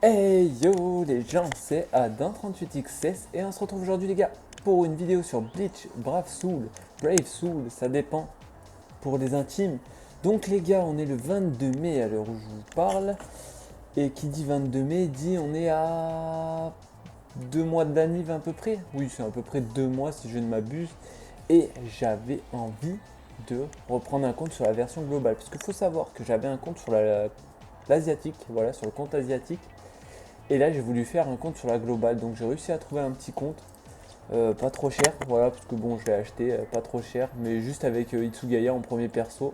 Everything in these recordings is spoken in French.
Hey yo les gens, c'est Adam38XS et on se retrouve aujourd'hui les gars pour une vidéo sur Bleach, Brave Soul, ça dépend pour les intimes. Donc les gars, on est le 22 mai à l'heure où je vous parle et qui dit 22 mai dit on est à 2 mois de l'anniv à peu près. Oui, c'est à peu près 2 mois si je ne m'abuse et j'avais envie de reprendre un compte sur la version globale parce qu'il faut savoir que j'avais un compte sur l'asiatique, voilà, sur le compte asiatique. Et là, j'ai voulu faire un compte sur la globale. Donc, j'ai réussi à trouver un petit compte. Pas trop cher, voilà, parce que bon, je l'ai acheté pas trop cher. Mais juste avec Itsugaya en premier perso.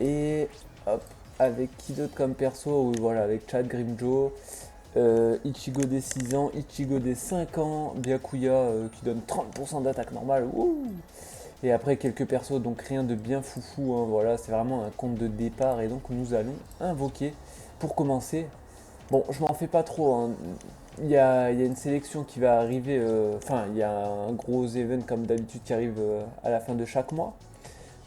Et hop, avec qui d'autre comme perso? Oui, voilà, avec Chad Grimjo, Ichigo des 6 ans, Ichigo des 5 ans, Byakuya qui donne 30% d'attaque normale. Wouh. Et après quelques persos, donc rien de bien foufou, hein, voilà, c'est vraiment un compte de départ. Et donc nous allons invoquer, pour commencer, bon, je m'en fais pas trop, hein. Il y a une sélection qui va arriver, enfin, il y a un gros event comme d'habitude qui arrive à la fin de chaque mois.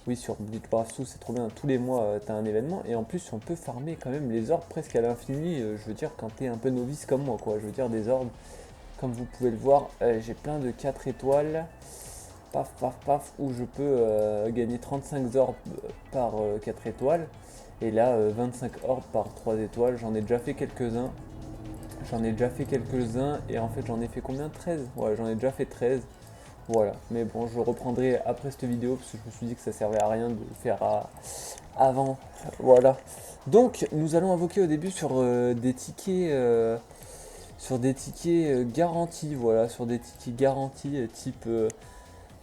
Oui, sur Bleach Brave, c'est trop bien, tous les mois t'as un événement. Et en plus, on peut farmer quand même les orbes presque à l'infini. Je veux dire, quand t'es un peu novice comme moi, quoi. Je veux dire, des orbes, comme vous pouvez le voir, j'ai plein de 4 étoiles. Paf, paf, paf, où je peux gagner 35 orbes par 4 étoiles. Et là, 25 orbes par 3 étoiles. J'en ai déjà fait quelques-uns. Et en fait j'en ai fait combien? 13. Ouais, j'en ai déjà fait 13. Voilà, mais bon, je reprendrai après cette vidéo parce que je me suis dit que ça servait à rien de le faire avant. Voilà. Donc nous allons invoquer au début sur des tickets garantis, voilà, sur des tickets garantis type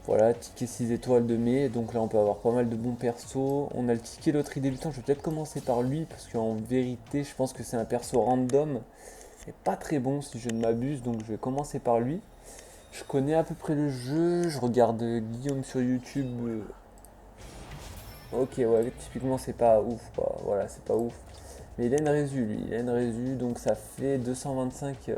voilà, ticket 6 étoiles de mai. Donc là on peut avoir pas mal de bons persos. On a le ticket loterie débutant, je vais peut-être commencer par lui parce qu'en vérité je pense que c'est un perso random est pas très bon si je ne m'abuse, donc je vais commencer par lui. Je connais à peu près le jeu, je regarde Guillaume sur YouTube. Ok, ouais, typiquement c'est pas ouf, quoi. Voilà, c'est pas ouf. Mais il a une résu, lui, il a une résu, donc ça fait 225.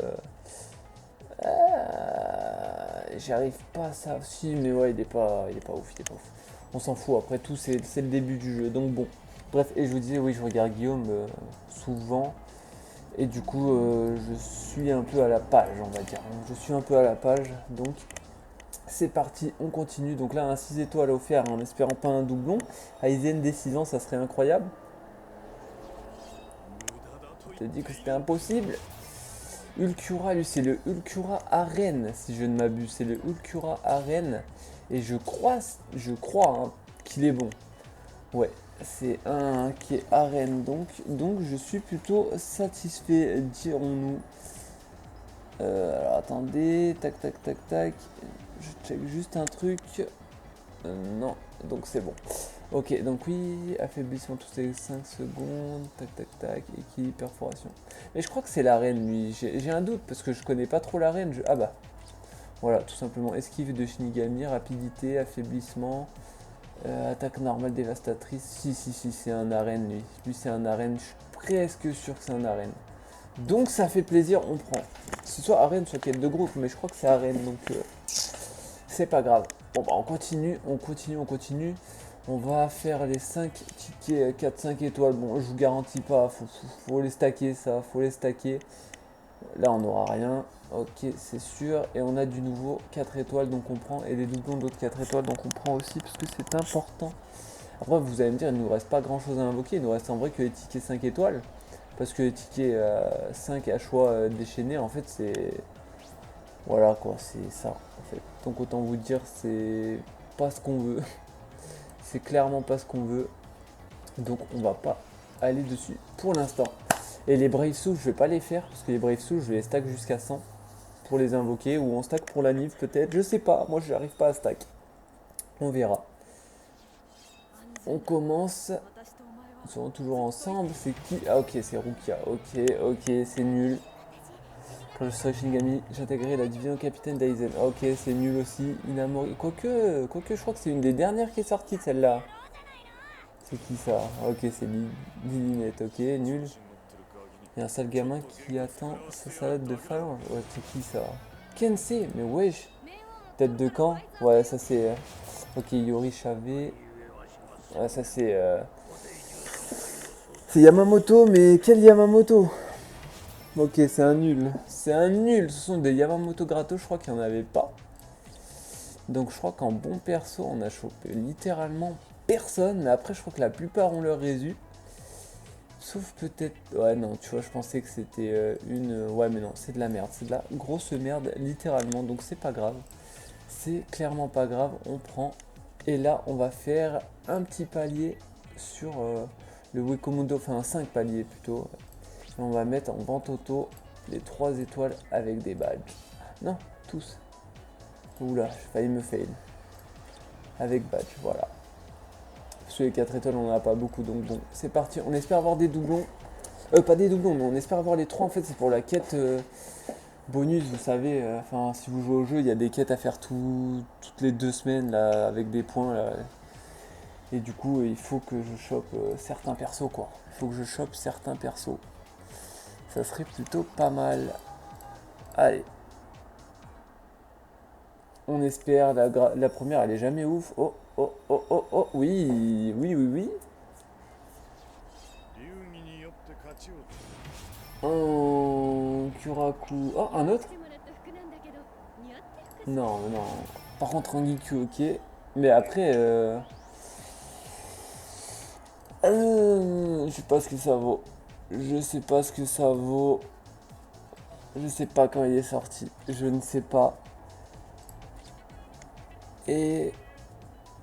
J'arrive pas à ça aussi, mais ouais, il est pas ouf, il est pas ouf. On s'en fout, après tout, c'est le début du jeu, donc bon. Bref, et je vous disais, oui, je regarde Guillaume souvent. Et du coup, je suis un peu à la page, on va dire. Je suis un peu à la page, donc c'est parti, on continue. Donc là, un 6 étoiles offert en espérant pas un doublon. Aizen des 6 ans, ça serait incroyable. Je te dis que c'était impossible. Ulcura, lui, c'est le Ulcura Arène, si je ne m'abuse. C'est le Ulcura Arène. Et je crois hein, qu'il est bon. Ouais, c'est un qui est Arène, donc je suis plutôt satisfait, dirons-nous. Alors attendez, tac tac tac tac, je check juste un truc. Non, donc c'est bon. Ok, donc oui, affaiblissement toutes les 5 secondes, tac tac tac, équilibre, perforation. Mais je crois que c'est l'arène lui, j'ai un doute parce que je connais pas trop l'arène. Ah bah, voilà, tout simplement. Esquive de Shinigami, rapidité, affaiblissement, attaque normale dévastatrice. Si, c'est un arène lui. Lui c'est un arène, je suis presque sûr que c'est un arène. Donc ça fait plaisir, on prend. C'est soit arène, soit quête de groupe, mais je crois que c'est arène, donc c'est pas grave. Bon bah on continue, on continue, on continue. On va faire les 5 tickets 4-5 étoiles. Bon, je vous garantis pas, faut les stacker ça, faut les stacker. Là on n'aura rien. Ok, c'est sûr. Et on a du nouveau 4 étoiles, donc on prend. Et des doublons d'autres 4 étoiles, donc on prend aussi, parce que c'est important. Après, vous allez me dire, il ne nous reste pas grand chose à invoquer. Il nous reste en vrai que les tickets 5 étoiles. Parce que les tickets 5 à choix déchaînés, en fait, c'est. Voilà quoi, c'est ça. En fait. Donc autant vous dire, c'est pas ce qu'on veut. C'est clairement pas ce qu'on veut. Donc on va pas aller dessus pour l'instant. Et les Brave Souls, je vais pas les faire. Parce que les Brave Souls, je vais les stack jusqu'à 100 pour les invoquer. Ou on stack pour la Nive peut-être. Je sais pas. Moi, je n'arrive pas à stack. On verra. On commence. Ils seront toujours ensemble. C'est qui? Ah ok, c'est Rukia. Ok, c'est nul. Quand je serai Shinigami, j'intégrerai la division capitaine d'Aizen. Ok, c'est nul aussi. Inamori. Quoique, je crois que c'est une des dernières qui est sortie, celle-là. C'est qui ça? Ok, c'est Lilinette. Ok, nul. Il y a un sale gamin qui attend sa salade de phalange. Ouais, c'est qui ça? Kensei, mais wesh. Tête de camp? Ouais, ça c'est. Ok, Yori Chavé. Ouais, ça c'est. C'est Yamamoto, mais quel Yamamoto? Ok, c'est un nul. C'est un nul. Ce sont des Yamamoto gratos, je crois qu'il n'y en avait pas. Donc je crois qu'en bon perso, on a chopé littéralement personne. Mais après, je crois que la plupart ont leur résu. Sauf peut-être... Ouais, non, tu vois, je pensais que c'était une... Ouais, mais non, c'est de la merde. C'est de la grosse merde, littéralement. Donc c'est pas grave. C'est clairement pas grave. On prend. Et là, on va faire un petit palier sur le Wikomodo. Enfin, 5 paliers plutôt. Et on va mettre en vente auto les 3 étoiles avec des badges. Non, tous. Oula, j'ai failli me fail. Avec badge, voilà. Sur les 4 étoiles, on n'en a pas beaucoup, donc bon, c'est parti. On espère avoir des doublons. Pas des doublons, mais on espère avoir les 3. En fait, c'est pour la quête bonus, vous savez. Enfin, si vous jouez au jeu, il y a des quêtes à faire toutes les 2 semaines, là, avec des points, là. Et du coup, il faut que je chope certains persos, quoi. Il faut que je chope certains persos. Ça serait plutôt pas mal. Allez. On espère. La première, elle est jamais ouf. Oh, oh, oh, oh, oh. Oui, oui, oui, oui. Un Kuraku. Oh, un autre? Non, non. Par contre, un Giku, ok. Mais après, je sais pas ce que ça vaut. Je sais pas ce que ça vaut. Je sais pas quand il est sorti. Je ne sais pas. Et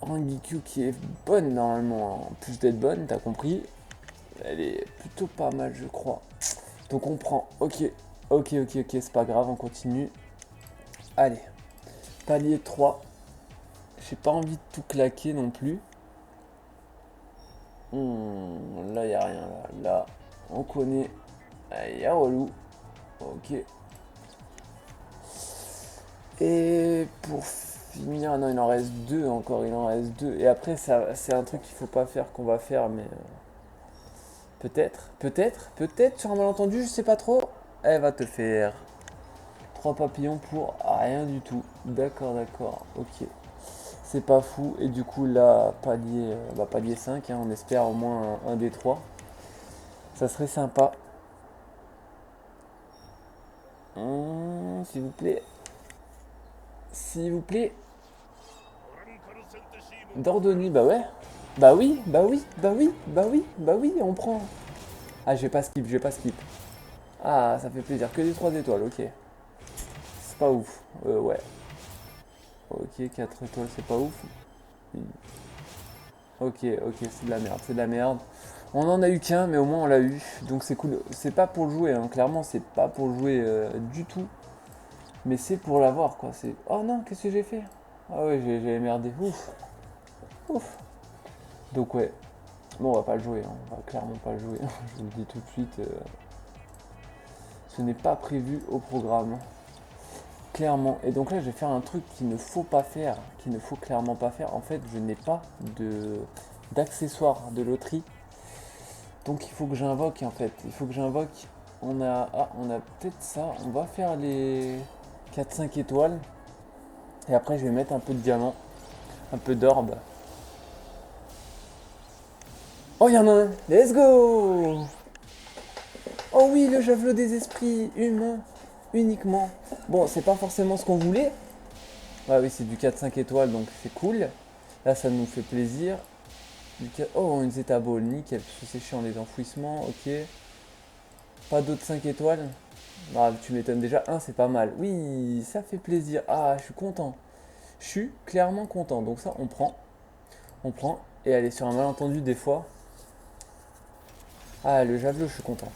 Rangiku qui est bonne normalement. En plus d'être bonne, t'as compris. Elle est plutôt pas mal, je crois. Donc on prend. Ok. Ok, ok, ok. C'est pas grave, on continue. Allez. Palier 3. J'ai pas envie de tout claquer non plus. Là, y a rien. Là, on connaît. Il relou. Ok. Et pour finir, non, il en reste deux encore. Il en reste deux. Et après, ça, c'est un truc qu'il faut pas faire, qu'on va faire, mais peut-être, peut-être, peut-être sur un malentendu, je sais pas trop. Elle va te faire 3 papillons pour rien du tout. D'accord, d'accord. Ok. C'est pas fou. Et du coup, là, palier 5, hein, on espère au moins un des 3. Ça serait sympa. S'il vous plaît. S'il vous plaît. D'ordonner, bah ouais. Bah oui, bah oui, bah oui, bah oui, bah oui, on prend. Ah, j'ai pas skip, j'ai pas skip. Ah, ça fait plaisir. Que des 3 étoiles, ok. C'est pas ouf. Ouais. Ok, 4 étoiles, c'est pas ouf. Ok, ok, c'est de la merde, c'est de la merde. On en a eu qu'un, mais au moins on l'a eu. Donc c'est cool. C'est pas pour le jouer, hein. Clairement, c'est pas pour le jouer du tout. Mais c'est pour l'avoir, quoi. C'est... Oh non, qu'est-ce que j'ai fait? Ah ouais, j'ai merdé. Ouf, ouf. Donc ouais. Bon, on va pas le jouer, hein. On va clairement pas le jouer. Je vous le dis tout de suite. Ce n'est pas prévu au programme. Clairement. Et donc là, je vais faire un truc qu'il ne faut pas faire. Qu'il ne faut clairement pas faire. En fait, je n'ai pas d'accessoires de loterie. Donc il faut que j'invoque, en fait. Il faut que j'invoque. On a peut-être ça. On va faire les 4-5 étoiles. Et après, je vais mettre un peu de diamant. Un peu d'orbe. Oh, il y en a un. Let's go. Oh oui, le javelot des esprits humains. Uniquement. Bon, c'est pas forcément ce qu'on voulait. Ah oui, c'est du 4-5 étoiles, donc c'est cool. Là, ça nous fait plaisir. Oh, une zeta ball, nickel. Parce que c'est chiant, les enfouissements, ok. Pas d'autres 5 étoiles. Ah, tu m'étonnes déjà. Un, c'est pas mal. Oui, ça fait plaisir. Ah, je suis content. Je suis clairement content. Donc ça, on prend. On prend. Et aller sur un malentendu des fois. Ah, le javelot, je suis content.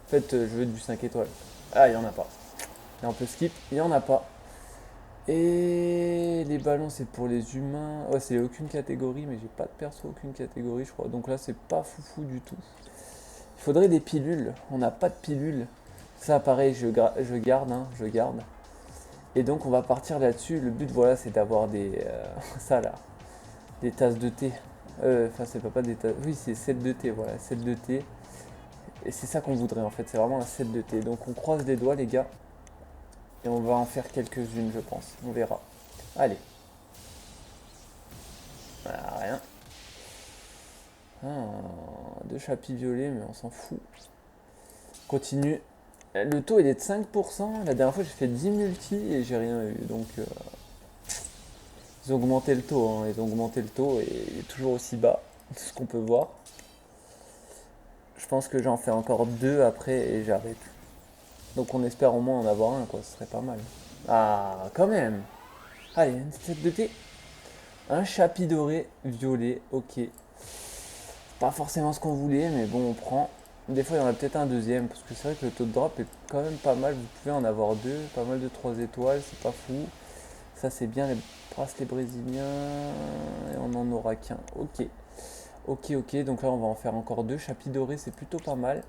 En fait, je veux du 5 étoiles. Ah, il y en a pas. Et on peut skip, il y en a pas. Et les ballons, c'est pour les humains. Ouais, c'est aucune catégorie, mais j'ai pas de perso, aucune catégorie, je crois. Donc là, c'est pas foufou du tout. Il faudrait des pilules. On n'a pas de pilules. Ça, pareil, je garde, hein, je garde. Et donc, on va partir là-dessus. Le but, voilà, c'est d'avoir des. Ça là. Des tasses de thé. Enfin, c'est pas des tasses. Oui, c'est 7 de thé, voilà, 7 de thé. Et c'est ça qu'on voudrait en fait, c'est vraiment un set de thé. Donc, on croise les doigts, les gars. Et on va en faire quelques-unes, je pense. On verra. Allez. Ah, rien. Ah, deux chapis violets, mais on s'en fout. Continue. Le taux il est de 5%. La dernière fois j'ai fait 10 multi et j'ai rien eu. Donc ils ont augmenté le taux. Hein. Ils ont augmenté le taux et il est toujours aussi bas. C'est ce qu'on peut voir. Je pense que j'en fais encore 2 après et j'arrête. Donc on espère au moins en avoir un quoi. Ce serait pas mal. Ah quand même. Allez, une tête de thé. Un chapi doré violet. Ok. Pas forcément ce qu'on voulait mais bon on prend. Des fois, il y en a peut-être un deuxième, parce que c'est vrai que le taux de drop est quand même pas mal. Vous pouvez en avoir 2, pas mal de 3 étoiles, c'est pas fou. Ça, c'est bien, les bracelets brésiliens. Et on n'en aura qu'un. Ok. Ok, ok. Donc là, on va en faire encore 2. Chapi doré, c'est plutôt pas mal.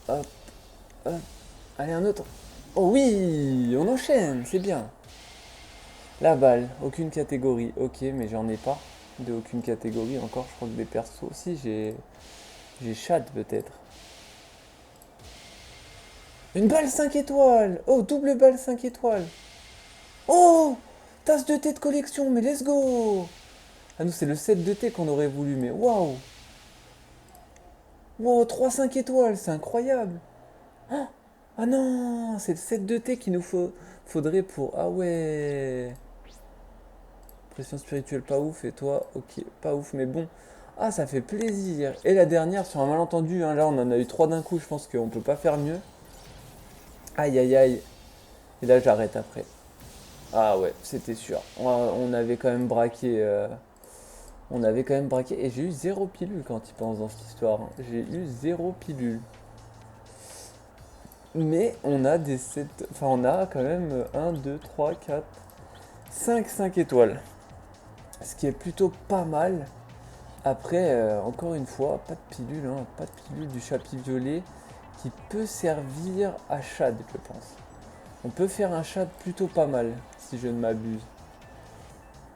Hop, hop. Allez, un autre. Oh oui, on enchaîne, c'est bien. La balle, aucune catégorie. Ok, mais j'en ai pas de aucune catégorie encore. Je crois que des persos aussi, j'ai Chad peut-être. Une balle 5 étoiles. Oh, double balle 5 étoiles. Oh, tasse de thé de collection, mais let's go. Ah nous, c'est le set de thé qu'on aurait voulu, mais waouh. Wow, 3 5 étoiles, c'est incroyable. Ah non, c'est le set de thé qu'il nous faudrait pour... Ah ouais. Pression spirituelle, pas ouf. Et toi, ok, pas ouf, mais bon. Ah, ça fait plaisir. Et la dernière, sur un malentendu, hein, là, on en a eu 3 d'un coup. Je pense qu'on peut pas faire mieux. Aïe, aïe, aïe. Et là, j'arrête après. Ah ouais, c'était sûr. On avait quand même braqué. On avait quand même braqué. Et j'ai eu 0 pilule quand il pense dans cette histoire. Hein. J'ai eu 0 pilule. Mais on a des 7. Enfin, on a quand même 1, 2, 3, 4, 5 étoiles. Ce qui est plutôt pas mal. Après, encore une fois, pas de pilule. Hein, pas de pilule du chapitre violet qui peut servir à Chad, je pense. On peut faire un Chad plutôt pas mal, si je ne m'abuse.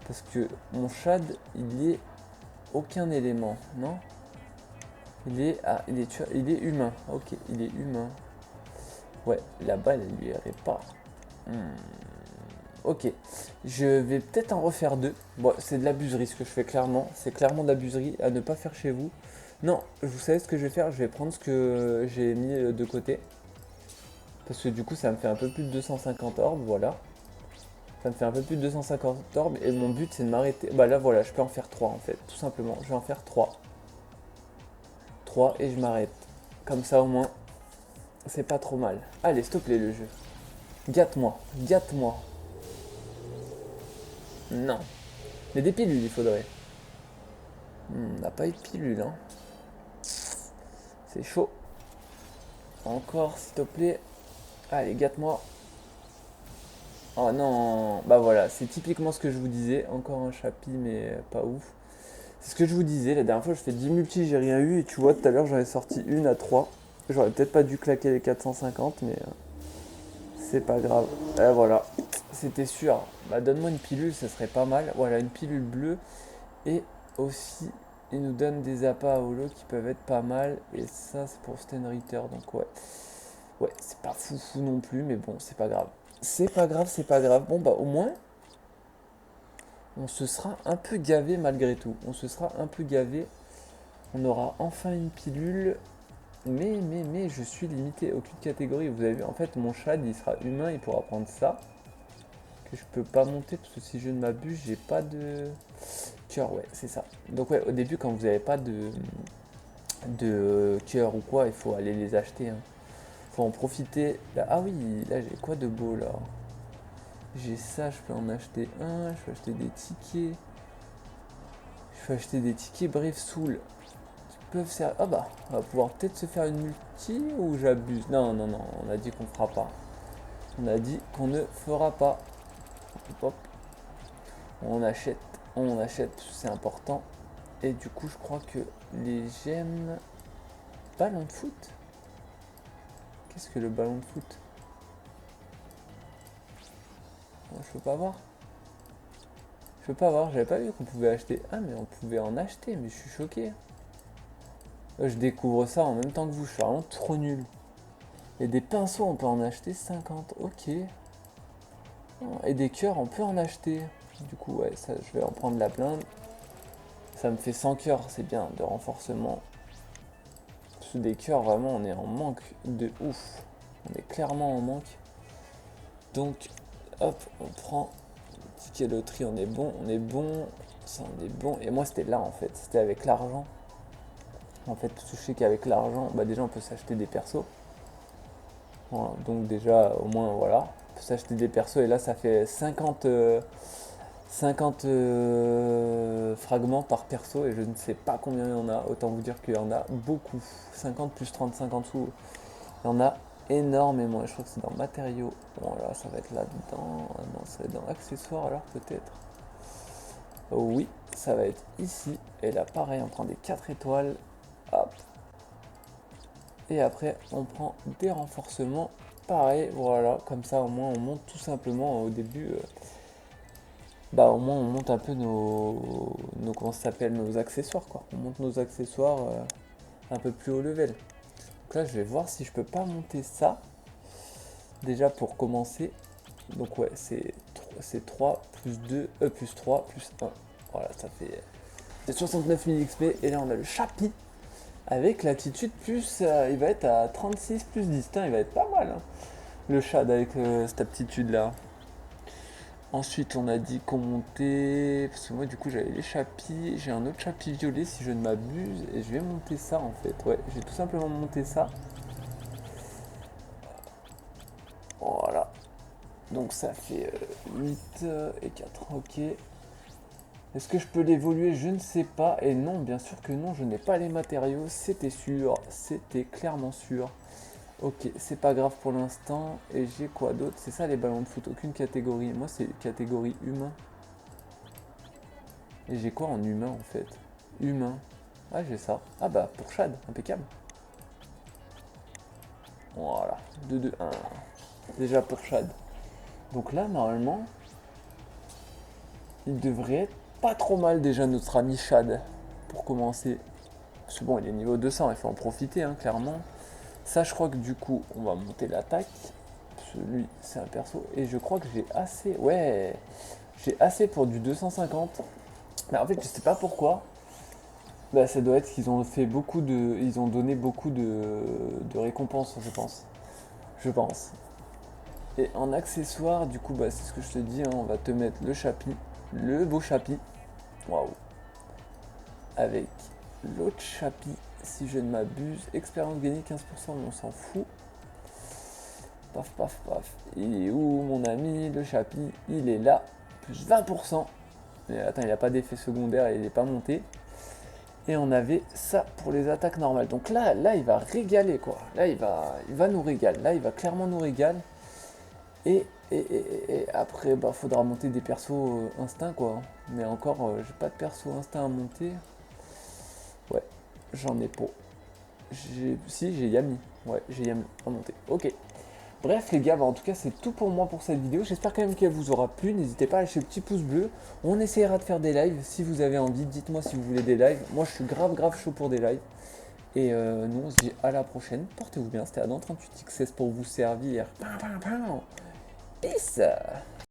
Parce que mon Chad, il est aucun élément, non? Il est humain. Ok, il est humain. Ouais, la balle, elle lui irait pas. Hmm. Ok, je vais peut-être en refaire 2. Bon, c'est de l'abuserie ce que je fais clairement. C'est clairement de l'abuserie à ne pas faire chez vous. Non, vous savez ce que je vais faire? Je vais prendre ce que j'ai mis de côté. Parce que du coup, ça me fait un peu plus de 250 orbes, voilà. Ça me fait un peu plus de 250 orbes et mon but c'est de m'arrêter. Bah là voilà, je peux en faire 3 en fait, tout simplement. Je vais en faire 3. 3 et je m'arrête. Comme ça au moins, c'est pas trop mal. Allez, s'il te plaît le jeu. Gâte-moi, gâte-moi. Non. Mais des pilules il faudrait. On n'a pas eu de pilules, hein. C'est chaud. Encore, s'il te plaît. Allez, gâte-moi. Oh non. Bah voilà, c'est typiquement ce que je vous disais. Encore un chapi, mais pas ouf. C'est ce que je vous disais. La dernière fois, je fais 10 multi, j'ai rien eu. Et tu vois, tout à l'heure, j'en ai sorti une à 3. J'aurais peut-être pas dû claquer les 450, mais c'est pas grave. Et voilà, c'était sûr. Bah, donne-moi une pilule, ça serait pas mal. Voilà, une pilule bleue. Et aussi, il nous donne des appâts à holo qui peuvent être pas mal. Et ça, c'est pour Stenritter. Donc, ouais. Ouais, c'est pas fou non plus, mais bon, c'est pas grave. C'est pas grave, c'est pas grave. Bon, bah, au moins, on se sera un peu gavé malgré tout. On se sera un peu gavé. On aura enfin une pilule. Mais, je suis limité. Aucune catégorie. Vous avez vu, en fait, mon Chad, il sera humain. Il pourra prendre ça. Que je peux pas monter parce que si je ne m'abuse, j'ai pas de cœur. Ouais, c'est ça. Donc, ouais, au début, quand vous n'avez pas de cœur ou quoi, il faut aller les acheter. Hein. Faut en profiter. Là, ah oui, là, j'ai quoi de beau là? J'ai ça, je peux en acheter un. Je peux acheter des tickets. Je peux acheter des tickets Brave Soul. Peuvent servir. Ah bah, on va pouvoir peut-être se faire une multi ou j'abuse. Non, non, non, on a dit qu'on fera pas. On a dit qu'on ne fera pas. Hop. On achète, c'est important. Et du coup, je crois que les gemmes. Ballon de foot. Qu'est-ce que le ballon de foot? Je peux pas voir. Je peux pas voir, j'avais pas vu qu'on pouvait acheter. Ah, mais on pouvait en acheter, mais je suis choqué. Je découvre ça en même temps que vous, je suis vraiment trop nul. Et des pinceaux, on peut en acheter 50. Ok. Et des cœurs, on peut en acheter. Du coup, ouais, ça, je vais en prendre la blinde. Ça me fait 100 cœurs, c'est bien, de renforcement. Sous des cœurs, vraiment, on est en manque de ouf. On est clairement en manque. Donc, hop, on prend. Ticket loterie, on est bon, on est bon. Ça, on est bon. Et moi, c'était là, en fait. C'était avec l'argent. En fait, je sais qu'avec l'argent, bah déjà, on peut s'acheter des persos. Voilà, donc déjà, au moins, voilà. On peut s'acheter des persos. Et là, ça fait 50 fragments par perso et je ne sais pas combien il y en a, autant vous dire qu'il y en a beaucoup. 50 plus 35 en dessous, il y en a énormément. Et je crois que c'est dans matériaux. Bon là, ça va être là-dedans. Ah non, ça va être dans accessoires alors peut-être. Oh, oui, ça va être ici. Et là, pareil, on prend des 4 étoiles. Hop. Et après, on prend des renforcements. Pareil, voilà, comme ça au moins on monte tout simplement au début. Bah au moins on monte un peu nos comment ça s'appelle, nos accessoires quoi. On monte nos accessoires un peu plus haut level. Donc là je vais voir si je peux pas monter ça. Déjà pour commencer. Donc ouais c'est 3 plus 2, plus 3 plus 1. Voilà ça fait 69 000 XP. Et là on a le chapi. Avec l'attitude plus, il va être à 36 plus 10. Putain, il va être pas mal hein, le Shad avec cette aptitude là. Ensuite, on a dit qu'on montait. Parce que moi, du coup, j'avais les chapis. J'ai un autre chapi violet si je ne m'abuse. Et je vais monter ça en fait. Ouais, j'ai tout simplement monté ça. Voilà. Donc ça fait 8 et 4. Ok. Est-ce que je peux l'évoluer? Je ne sais pas. Et non, bien sûr que non, je n'ai pas les matériaux. C'était sûr. C'était clairement sûr. Ok, c'est pas grave pour l'instant. Et j'ai quoi d'autre? C'est ça les ballons de foot. Aucune catégorie. Moi, c'est catégorie humain. Et j'ai quoi en humain en fait? Humain. Ah, j'ai ça. Ah bah, pour Shad, impeccable. Voilà, 2, 2, 1. Déjà pour Shad. Donc là, normalement, il devrait être pas trop mal déjà notre ami Shad. Pour commencer. Parce que bon, il est niveau 200, il faut en profiter, hein, clairement. Ça, je crois que du coup, on va monter l'attaque. Lui, c'est un perso. Et je crois que j'ai assez. Ouais, j'ai assez pour du 250. Mais en fait, je sais pas pourquoi. Bah, ça doit être qu'ils ont fait beaucoup de. Ils ont donné beaucoup de récompenses, je pense. Je pense. Et en accessoire, du coup, bah, c'est ce que je te dis, hein, on va te mettre le chapi, le beau chapi. Waouh. Avec l'autre chapi, si je ne m'abuse. Expérience gagnée 15%, mais on s'en fout. Paf, paf, paf. Il est où, mon ami? Le chapi, il est là. Plus 20%. Mais attends, il n'a pas d'effet secondaire et il n'est pas monté. Et on avait ça pour les attaques normales. Donc là il va régaler quoi. Là il va nous régaler. Là il va clairement nous régaler. Et après bah faudra monter des persos instinct quoi. Mais encore j'ai pas de perso instinct à monter. Ouais, j'en ai pas. Si j'ai Yami. Ouais, j'ai Yami à monter. Ok. Bref les gars, bah, en tout cas c'est tout pour moi pour cette vidéo. J'espère quand même qu'elle vous aura plu. N'hésitez pas à lâcher le petit pouce bleu. On essaiera de faire des lives si vous avez envie. Dites-moi si vous voulez des lives. Moi je suis grave chaud pour des lives. Et nous on se dit à la prochaine. Portez-vous bien. C'était Adam 38XS pour vous servir. Peace.